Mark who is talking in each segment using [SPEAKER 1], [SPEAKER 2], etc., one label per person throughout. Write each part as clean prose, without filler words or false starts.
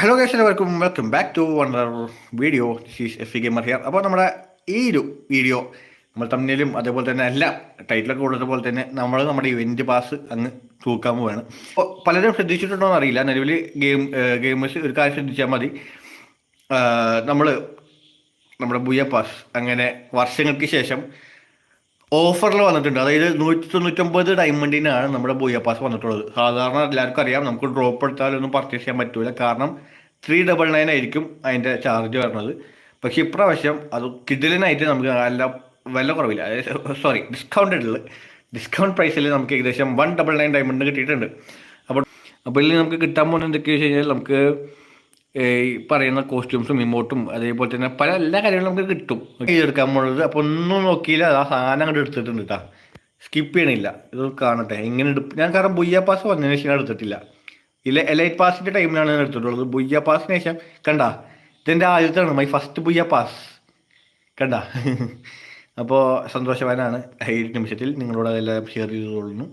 [SPEAKER 1] Hello guys, എല്ലാവർക്കും welcome back to wonder video. She's F E gamer here. അപ്പോൾ നമ്മുടെ ഈ ഒരു വീഡിയോ നമ്മൾ തമ്മിലും അതേപോലെ തന്നെ എല്ലാം ടൈറ്റിലൊക്കെ കൊടുത്ത പോലെ തന്നെ നമ്മുടെ ഇവൻറ്റ് പാസ് അങ്ങ് തൂക്കാൻ പോവുകയാണ്. അപ്പോൾ പലരും ശ്രദ്ധിച്ചിട്ടുണ്ടോ എന്ന് അറിയില്ല. നിലവിൽ ഗെയിമേഴ്സ് ഒരു കാര്യം ശ്രദ്ധിച്ചാൽ മതി. നമ്മൾ നമ്മുടെ ബുയ പാസ് അങ്ങനെ വർഷങ്ങൾക്ക് ശേഷം ഓഫറിൽ വന്നിട്ടുണ്ട്. അതായത് 199 ഡയമണ്ടിനാണ് നമ്മുടെ ബൂയ പാസ് വന്നിട്ടുള്ളത്. സാധാരണ എല്ലാവർക്കും അറിയാം, നമുക്ക് ഡ്രോപ്പ് എടുത്താലൊന്നും പർച്ചേസ് ചെയ്യാൻ പറ്റൂല. കാരണം 399 ആയിരിക്കും അതിൻ്റെ ചാർജ് വരുന്നത്. പക്ഷേ ഇപ്രാവശ്യം അത് കിഡിലിനായിട്ട് നമുക്ക് നല്ല വില കുറവില്ല, അതായത് ഡിസ്കൗണ്ട് പ്രൈസിൽ നമുക്ക് ഏകദേശം 199 ഡയമണ്ട് കിട്ടിയിട്ടുണ്ട്. അപ്പോൾ ഇതിൽ നമുക്ക് കിട്ടാൻ പോകുന്നത് എന്തൊക്കെയാണെന്ന് വെച്ച് കഴിഞ്ഞാൽ, നമുക്ക് ഈ പറയുന്ന കോസ്റ്റ്യൂംസും ഇമോട്ടും അതേപോലെ തന്നെ പല എല്ലാ കാര്യങ്ങളും നമുക്ക് കിട്ടും എടുക്കാൻ പോകുന്നത്. അപ്പോൾ ഒന്നും നോക്കിയില്ല, ആ സാധനം അങ്ങോട്ട് എടുത്തിട്ടുണ്ട് കേട്ടോ. സ്കിപ്പ് ചെയ്യണില്ല, ഇത് കാണട്ടെ എങ്ങനെ ഞാൻ കാരണം ബുയ്യ പാസ് വന്നതിന് ശേഷം എടുത്തിട്ടില്ല. എലൈറ്റ് പാസിൻ്റെ ടൈമിലാണ് ഞാൻ എടുത്തിട്ടുള്ളത്. ബുയ്യ പാസിന് ശേഷം കണ്ട, ഇതെൻ്റെ ആദ്യത്തെയാണ്, മൈ ഫസ്റ്റ് ബുയ്യ പാസ് കണ്ട. അപ്പോൾ സന്തോഷവാനാണ് ഈ നിമിഷത്തിൽ നിങ്ങളോട് അതെല്ലാം ഷെയർ ചെയ്തുകൊള്ളുന്നു.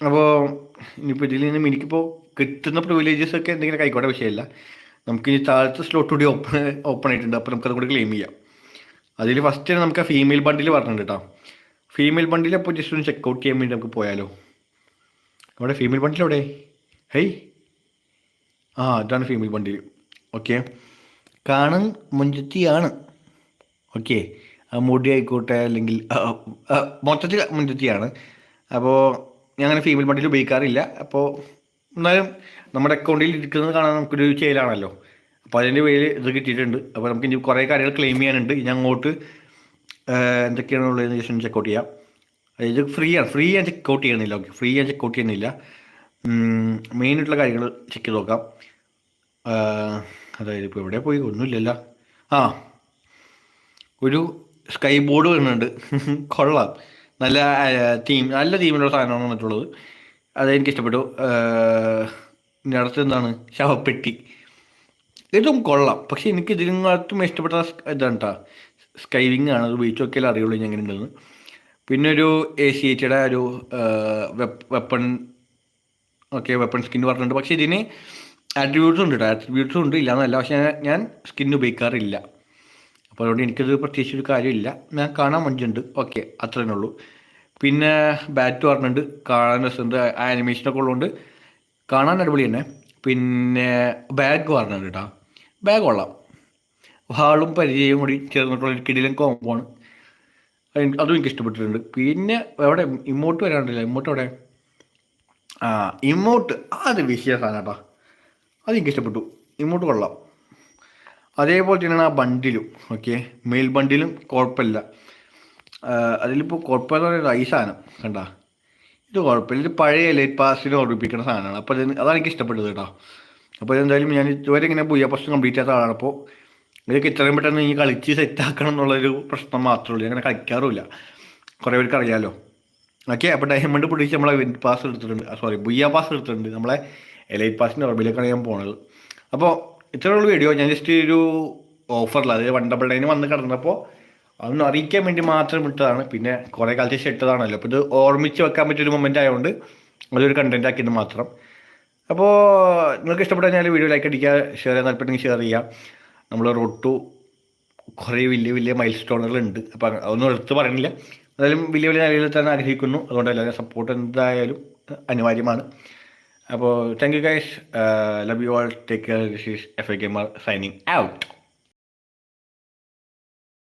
[SPEAKER 1] അപ്പോൾ ഇനിയിപ്പോൾ ഇതിൽ നിന്നും എനിക്കിപ്പോൾ കിട്ടുന്ന പ്രിവിലേജസ് ഒക്കെ എന്തെങ്കിലും കൈക്കോട്ടെ, വിഷയമില്ല. നമുക്ക് ഇനി താഴത്തെ സ്ലോട്ട് കൂടി ഓപ്പൺ ആയിട്ടുണ്ട്. അപ്പോൾ നമുക്കത് കൂടി ക്ലെയിം ചെയ്യാം. അതിൽ ഫസ്റ്റ് നമുക്ക് ഫീമെയിൽ ബണ്ടിൽ പറഞ്ഞിട്ടുണ്ട് കേട്ടോ. ഫീമെയിൽ ബണ്ടിൽ അപ്പോൾ ജസ്റ്റ് ഒന്ന് ചെക്കൗട്ട് ചെയ്യാൻ വേണ്ടി നമുക്ക് പോയാലോ. അവിടെ ഫീമെയിൽ ബണ്ടിൽ എവിടെ? ഇതാണ് ഫീമെയിൽ ബണ്ടിൽ. ഓക്കെ, കാണാൻ മുഞ്ചത്തിയാണ്. ഓക്കെ, മുടി ആയിക്കോട്ടെ, അല്ലെങ്കിൽ മൊത്തത്തിൽ മുഞ്ചത്തിയാണ്. അപ്പോൾ ഞാൻ അങ്ങനെ ഫീമെയിൽ ബണ്ടിൽ ഉപയോഗിക്കാറില്ല. അപ്പോൾ എന്നാലും നമ്മുടെ അക്കൗണ്ടിൽ ഇരിക്കുന്നത് കാണാൻ നമുക്കൊരു ചെയ്യലാണല്ലോ. അപ്പോൾ അതിൻ്റെ പേര് ഇത് കിട്ടിയിട്ടുണ്ട്. അപ്പോൾ നമുക്ക് ഇനി കുറേ കാര്യങ്ങൾ ക്ലെയിം ചെയ്യാനുണ്ട്. ഇനി അങ്ങോട്ട് എന്തൊക്കെയാണുള്ളതെന്ന് ജസ്റ്റ് ചെക്കൗട്ട് ചെയ്യാം. ഇത് ഫ്രീ ഞാൻ ചെക്കൗട്ട് ചെയ്യണില്ല. ഓക്കെ, ഫ്രീ ഞാൻ ചെക്കൗട്ട് ചെയ്യുന്നില്ല. മെയിനായിട്ടുള്ള കാര്യങ്ങൾ ചെക്ക് ചെയ്ത് നോക്കാം. അതായത് ഇപ്പോൾ എവിടെ പോയി, ഒന്നുമില്ലല്ലോ. ഒരു സ്കൈ ബോർഡ് വരുന്നുണ്ട്. കൊള്ളാം, നല്ല തീമിലുള്ള സാധനമാണ് വന്നിട്ടുള്ളത്. അതെനിക്ക് ഇഷ്ടപ്പെട്ടു. ഇനി അടുത്ത് എന്താണ്, ശവപ്പെട്ടി. ഇതും കൊള്ളാം. പക്ഷെ എനിക്ക് ഇതിനകത്തും ഇഷ്ടപ്പെട്ട ഇതാണ് കേട്ടോ, സ്കൈവിങ് ആണ്. അത് ഉപയോഗിച്ച് നോക്കിയാലും അറിയുള്ളൂ ഞാൻ എങ്ങനെ ഉണ്ടെന്ന്. പിന്നെ ഒരു ACHയുടെ ഒരു വെപ്പൺ സ്കിൻ പറഞ്ഞിട്ടുണ്ട്. പക്ഷേ ഇതിന് ആട്രിബ്യൂട്ട്സും ഉണ്ട് കേട്ടോ. ആട്രിബ്യൂട്ട്സും ഉണ്ട്, ഇല്ലയെന്നല്ല. പക്ഷേ ഞാൻ സ്കിൻ ഉപയോഗിക്കാറില്ല. അപ്പോൾ അതുകൊണ്ട് എനിക്കത് പ്രത്യേകിച്ച് ഒരു കാര്യമില്ല. ഞാൻ കാണാൻ മഞ്ചുണ്ട്. ഓക്കെ, അത്ര തന്നെ ഉള്ളൂ. പിന്നെ ബാറ്റ് പറഞ്ഞിട്ടുണ്ട്, കാണാൻ രസമുണ്ട്. ആനിമേഷനൊക്കെ ഉള്ളതുകൊണ്ട് കാണാൻ അടിപൊളി തന്നെ. പിന്നെ ബാഗ് പറഞ്ഞിട്ടുണ്ട് കേട്ടോ. ബാഗ് കൊള്ളാം. വാളും പരിചയവും കൂടി ചേർന്നിട്ടുള്ള ഒരു കിടിലൻ കോമ്പാണ്. അതും എനിക്ക് ഇഷ്ടപ്പെട്ടിട്ടുണ്ട്. പിന്നെ എവിടെ ഇമോട്ട് വരാണ്ടില്ല. ഇമോട്ട് എവിടെ? ഇമോട്ട് അത് വിഷയ സാധനം കേട്ടോ. അതെനിക്ക് ഇഷ്ടപ്പെട്ടു. ഇമോട്ട് കൊള്ളാം. അതേപോലെ തന്നെയാണ് ആ ബണ്ടിലും. ഓക്കെ, മെയിൽ ബണ്ടിലും കുഴപ്പമില്ല. അതിലിപ്പോൾ കുഴപ്പമെന്ന് പറയുന്നത് ഈ സാധനം കണ്ട, ഇത് കുഴപ്പമില്ല. ഇത് പഴയ എലൈറ്റ് പാസിൽ ഓർമ്മിപ്പിക്കുന്ന സാധനമാണ്. അപ്പോൾ അതാണ് എനിക്ക് ഇഷ്ടപ്പെട്ടത് കേട്ടോ. അപ്പോൾ ഇതെന്തായാലും ഞാൻ ഇതുവരെ ഇങ്ങനെ ബുയ പാസ് കംപ്ലീറ്റ് ചെയ്യാത്ത ആളാണ്. അപ്പോൾ ഇതൊക്കെ ഇത്രയും പെട്ടെന്ന് ഈ കളിച്ച് സെറ്റാക്കണം എന്നുള്ളൊരു പ്രശ്നം മാത്രമേ ഉള്ളൂ. അങ്ങനെ കളിക്കാറുമില്ല, കുറേ പേർക്ക് അറിയാമല്ലോ. ഓക്കെ, അപ്പോൾ ഡയമണ്ട് പൊടിച്ച് നമ്മളെ ഇവൻറ്റ് പാസ് എടുത്തിട്ടുണ്ട്, ബുയ പാസ് എടുത്തിട്ടുണ്ട്. നമ്മളെ എലൈറ്റ് പാസിൻ്റെ ഓർബിലേക്കാണ് ഞാൻ പോണത്. അപ്പോൾ ഇത്രയുള്ള വീഡിയോ ഞാൻ ജസ്റ്റ് ഒരു ഓഫറിൽ, അതായത് 199 വന്ന് കിടന്നപ്പോൾ അതൊന്ന് അറിയിക്കാൻ വേണ്ടി മാത്രം ഇട്ടതാണ്. പിന്നെ കുറേ കാലത്ത് ശേഷം ഇട്ടതാണല്ലോ. അപ്പോൾ ഇത് ഓർമ്മിച്ച് വെക്കാൻ പറ്റിയൊരു മൊമെൻ്റ് ആയതുകൊണ്ട് അതൊരു കണ്ടൻറ്റ് ആക്കിയത് മാത്രം. അപ്പോൾ നിങ്ങൾക്ക് ഇഷ്ടപ്പെട്ടാൽ ഞാൻ വീഡിയോ ലൈക്ക് അടിക്കുക, ഷെയർ ചെയ്യാൻ താല്പര്യമെങ്കിൽ ഷെയർ ചെയ്യുക. നമ്മൾ റോഡ് ടു കുറേ വലിയ മൈൽ സ്റ്റോണുകളുണ്ട്. അപ്പോൾ അതൊന്നും എടുത്ത് പറയുന്നില്ല. എന്തായാലും വലിയ നിലയിൽ തന്നെ ആഗ്രഹിക്കുന്നു. അതുകൊണ്ട് എല്ലാവരും സപ്പോർട്ട് എന്തായാലും അനിവാര്യമാണ്. അപ്പോൾ thank you guys, love you all, take care. This is F A gamer signing out.